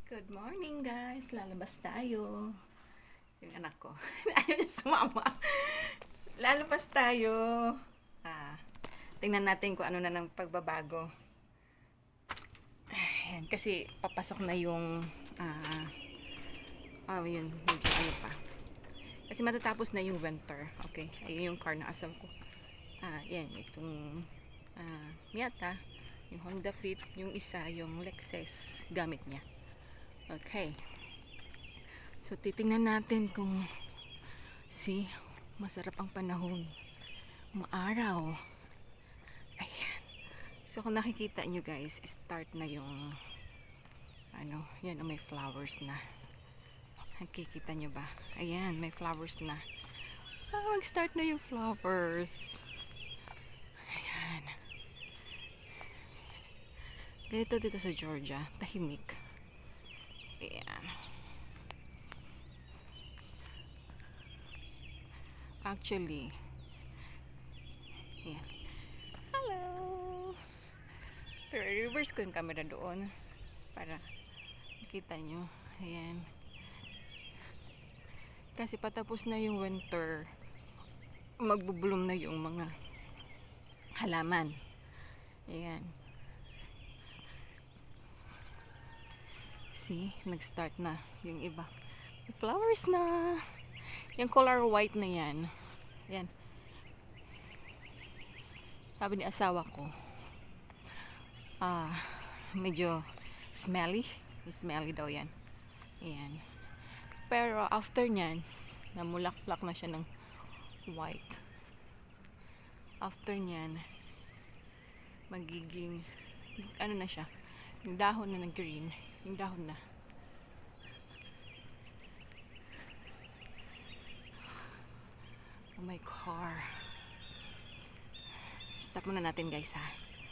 Good morning guys! Lalabas tayo. Yung anak ko. Ayaw niya sumama. Lalabas tayo. Tingnan natin kung ano na ng pagbabago. Ayan, kasi papasok na yung yun, medyo ano pa. Kasi matatapos na yung winter. Okay, ayun yung car na asam ko. Yan, itong Miata, yung Honda Fit, yung isa, yung Lexus gamit niya. Okay. So, titingnan natin kung masarap ang panahon. Maaraw. Ayan. So, kung nakikita nyo guys, start na yung yan, may flowers na. Nakikita nyo ba? Ayan, may flowers na. Mag-start na yung flowers. Ayan. Ganito dito sa Georgia, tahimik. Ayan. Actually, ayan. Hello! Pero reverse ko yung camera doon para makita nyo. Ayan. Kasi patapos na yung winter, magbubulong na yung mga halaman. Ayan. Nag-start na yung iba. May flowers na. Yung color white na yan. Yan. Sabi ni asawa ko, medyo smelly. Smelly daw yan. Ayan. Pero after nyan, namulaklak na siya ng white. After nyan, magiging, na siya, yung dahon na ng green. Yung dahon na. Oh my car. Stop muna natin guys ha.